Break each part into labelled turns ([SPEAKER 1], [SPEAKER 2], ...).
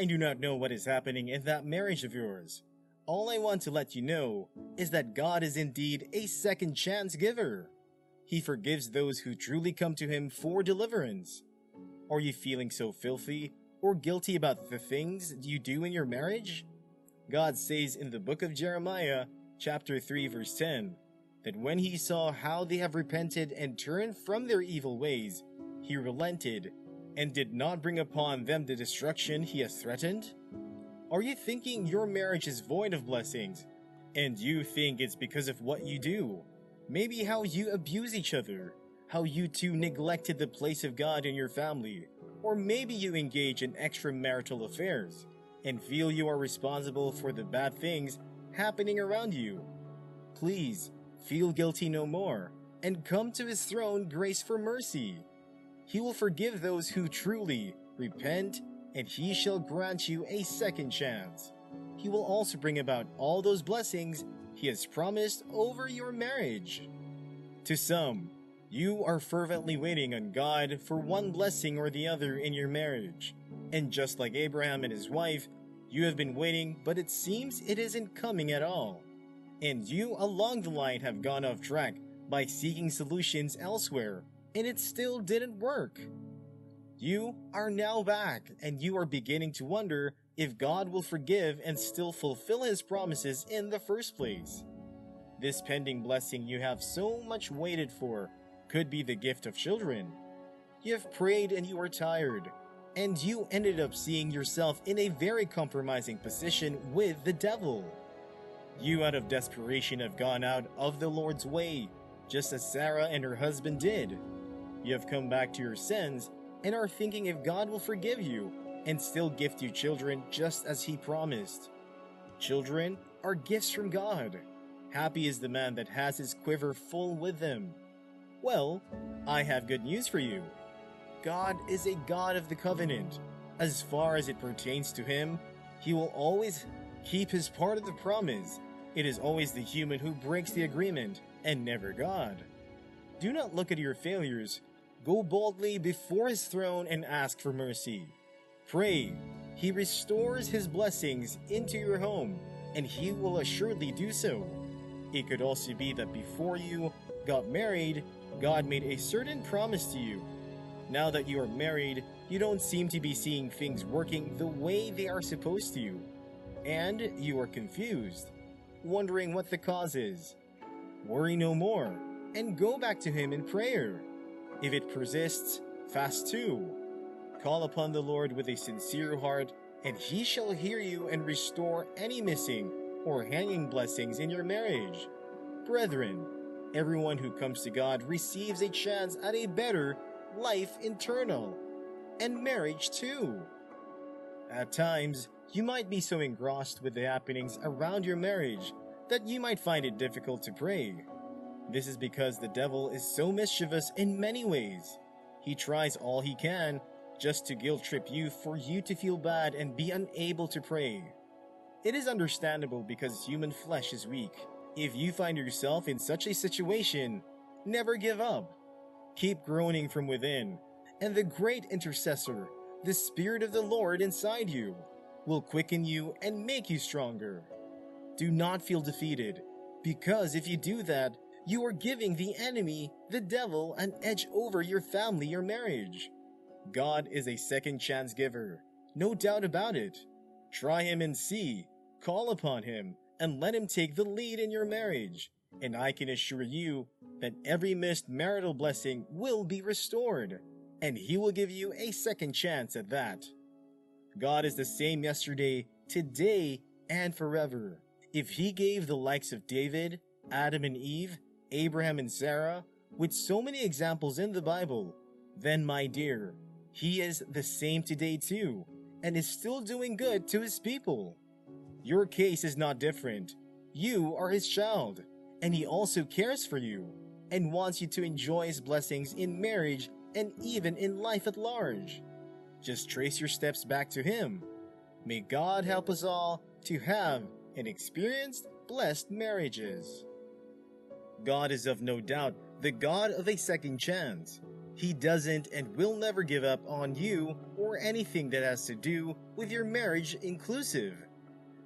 [SPEAKER 1] I do not know what is happening in that marriage of yours. All I want to let you know is that God is indeed a second chance giver. He forgives those who truly come to Him for deliverance. Are you feeling so filthy or guilty about the things you do in your marriage? God says in the book of Jeremiah, chapter 3, verse 10, that when He saw how they have repented and turned from their evil ways, He relented and did not bring upon them the destruction He has threatened? Are you thinking your marriage is void of blessings, and you think it's because of what you do? Maybe how you abuse each other, how you two neglected the place of God in your family, or maybe you engage in extramarital affairs and feel you are responsible for the bad things happening around you. Please, feel guilty no more, and come to His throne grace for mercy. He will forgive those who truly repent, and He shall grant you a second chance. He will also bring about all those blessings He has promised over your marriage. To some, you are fervently waiting on God for one blessing or the other in your marriage. And just like Abraham and his wife, you have been waiting, but it seems it isn't coming at all. And you along the line have gone off track by seeking solutions elsewhere, and it still didn't work. You are now back, and you are beginning to wonder if God will forgive and still fulfill His promises in the first place. This pending blessing you have so much waited for could be the gift of children. You have prayed and you are tired, and you ended up seeing yourself in a very compromising position with the devil. You out of desperation have gone out of the Lord's way, just as Sarah and her husband did. You have come back to your sins and are thinking if God will forgive you and still gift you children just as He promised. Children are gifts from God. Happy is the man that has his quiver full with them. Well, I have good news for you. God is a God of the covenant. As far as it pertains to Him, He will always keep His part of the promise. It is always the human who breaks the agreement, and never God. Do not look at your failures. Go boldly before His throne and ask for mercy. Pray. He restores His blessings into your home, and He will assuredly do so. It could also be that before you got married, God made a certain promise to you. Now that you are married, you don't seem to be seeing things working the way they are supposed to, and you are confused, wondering what the cause is. Worry no more, and go back to Him in prayer. If it persists, fast too. Call upon the Lord with a sincere heart, and He shall hear you and restore any missing or hanging blessings in your marriage. Brethren, everyone who comes to God receives a chance at a better life eternal, and marriage too. At times, you might be so engrossed with the happenings around your marriage that you might find it difficult to pray. This is because the devil is so mischievous in many ways. He tries all he can just to guilt-trip you for you to feel bad and be unable to pray. It is understandable because human flesh is weak. If you find yourself in such a situation, never give up. Keep groaning from within, and the great intercessor, the Spirit of the Lord inside you, will quicken you and make you stronger. Do not feel defeated, because if you do that, you are giving the enemy, the devil, an edge over your family or marriage. God is a second chance giver, no doubt about it. Try Him and see, call upon Him, and let Him take the lead in your marriage, and I can assure you that every missed marital blessing will be restored, and He will give you a second chance at that. God is the same yesterday, today, and forever. If He gave the likes of David, Adam and Eve, Abraham and Sarah, with so many examples in the Bible, then my dear, He is the same today too, and is still doing good to His people. Your case is not different. You are His child, and He also cares for you, and wants you to enjoy His blessings in marriage and even in life at large. Just trace your steps back to Him. May God help us all to have and experience blessed marriages. God is of no doubt the God of a second chance. He doesn't and will never give up on you or anything that has to do with your marriage inclusive.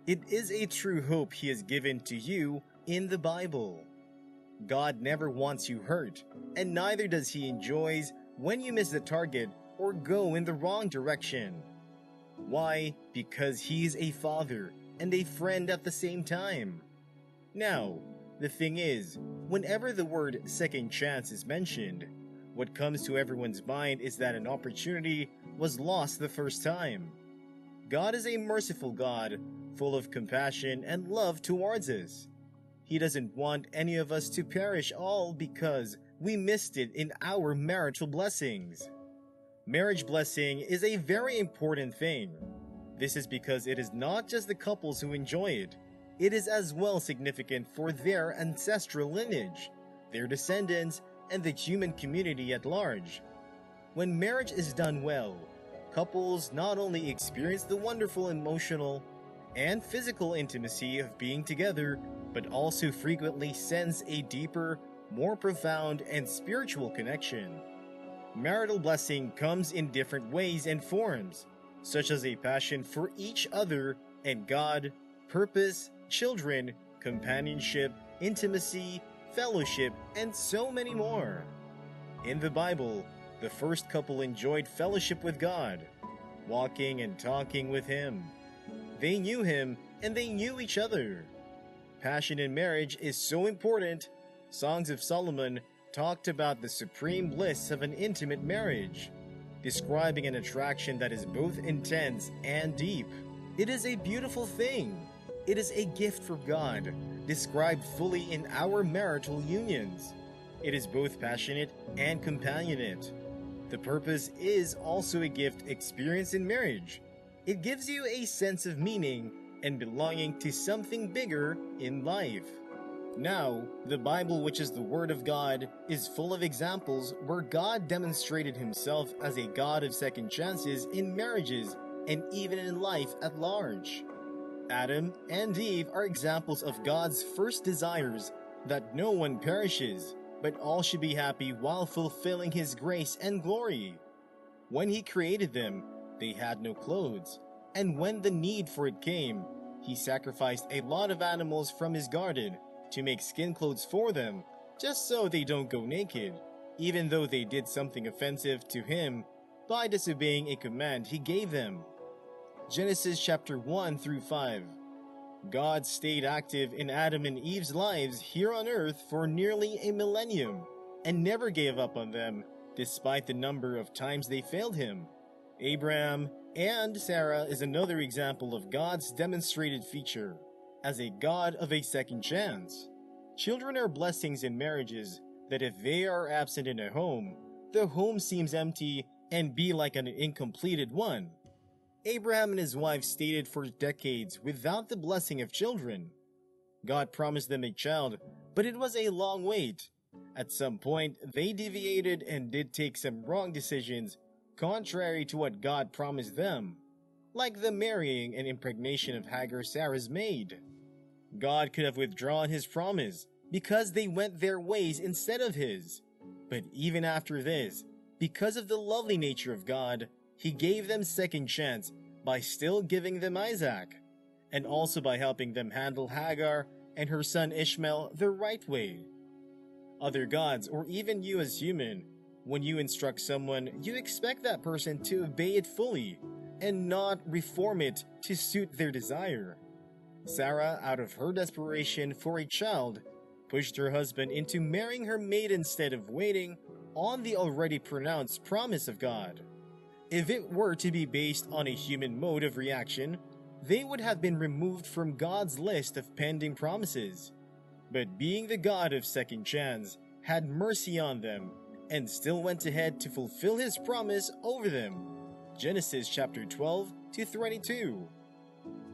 [SPEAKER 1] It is a true hope He has given to you in the Bible. God never wants you hurt, and neither does He enjoys when you miss the target or go in the wrong direction. Why? Because He's a father and a friend at the same time. Now, the thing is, whenever the word second chance is mentioned, what comes to everyone's mind is that an opportunity was lost the first time. God is a merciful God, full of compassion and love towards us. He doesn't want any of us to perish all because we missed it in our marital blessings. Marriage blessing is a very important thing. This is because it is not just the couples who enjoy it. It is as well significant for their ancestral lineage, their descendants, and the human community at large. When marriage is done well, couples not only experience the wonderful emotional and physical intimacy of being together, but also frequently sense a deeper, more profound, and spiritual connection. Marital blessing comes in different ways and forms, such as a passion for each other and God, purpose, children, companionship, intimacy, fellowship, and so many more. In the Bible, the first couple enjoyed fellowship with God, walking and talking with Him. They knew Him and they knew each other. Passion in marriage is so important. Songs of Solomon talked about the supreme bliss of an intimate marriage, describing an attraction that is both intense and deep. It is a beautiful thing. It is a gift from God, described fully in our marital unions. It is both passionate and companionate. The purpose is also a gift experienced in marriage. It gives you a sense of meaning and belonging to something bigger in life. Now, the Bible, which is the Word of God, is full of examples where God demonstrated Himself as a God of second chances in marriages and even in life at large. Adam and Eve are examples of God's first desires that no one perishes, but all should be happy while fulfilling His grace and glory. When He created them, they had no clothes, and when the need for it came, He sacrificed a lot of animals from His garden to make skin clothes for them, just so they don't go naked, even though they did something offensive to Him by disobeying a command He gave them. Genesis chapter 1 through 5. God stayed active in Adam and Eve's lives here on earth for nearly a millennium and never gave up on them despite the number of times they failed Him. Abraham and Sarah is another example of God's demonstrated feature as a God of a second chance. Children are blessings in marriages that if they are absent in a home, the home seems empty and be like an incompleted one. Abraham and his wife stayed for decades without the blessing of children. God promised them a child, but it was a long wait. At some point, they deviated and did take some wrong decisions contrary to what God promised them, like the marrying and impregnation of Hagar, Sarah's maid. God could have withdrawn His promise because they went their ways instead of His. But even after this, because of the lovely nature of God, He gave them second chance by still giving them Isaac, and also by helping them handle Hagar and her son Ishmael the right way. Other gods, or even you as human, when you instruct someone, you expect that person to obey it fully and not reform it to suit their desire. Sarah, out of her desperation for a child, pushed her husband into marrying her maid instead of waiting on the already pronounced promise of God. If it were to be based on a human mode of reaction, they would have been removed from God's list of pending promises. But being the God of second chance, had mercy on them, and still went ahead to fulfill His promise over them. Genesis chapter 12 to 22.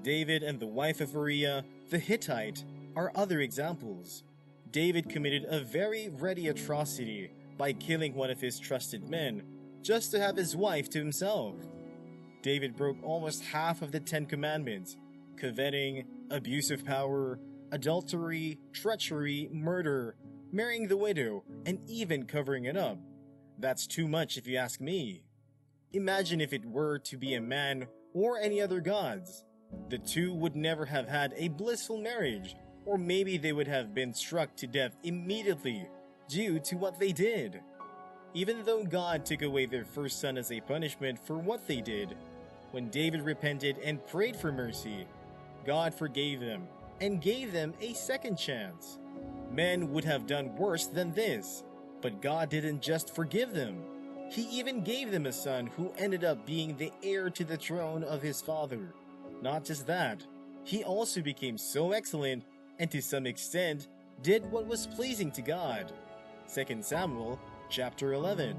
[SPEAKER 1] David and the wife of Uriah, the Hittite, are other examples. David committed a very ready atrocity by killing one of his trusted men, just to have his wife to himself. David broke almost half of the 10 Commandments: coveting, abuse of power, adultery, treachery, murder, marrying the widow, and even covering it up. That's too much if you ask me. Imagine if it were to be a man or any other gods. The two would never have had a blissful marriage, or maybe they would have been struck to death immediately due to what they did. Even though God took away their first son as a punishment for what they did, when David repented and prayed for mercy, God forgave them and gave them a second chance. Men would have done worse than this, but God didn't just forgive them. He even gave them a son who ended up being the heir to the throne of his father. Not just that, he also became so excellent and to some extent did what was pleasing to God. 2 Samuel chapter 11.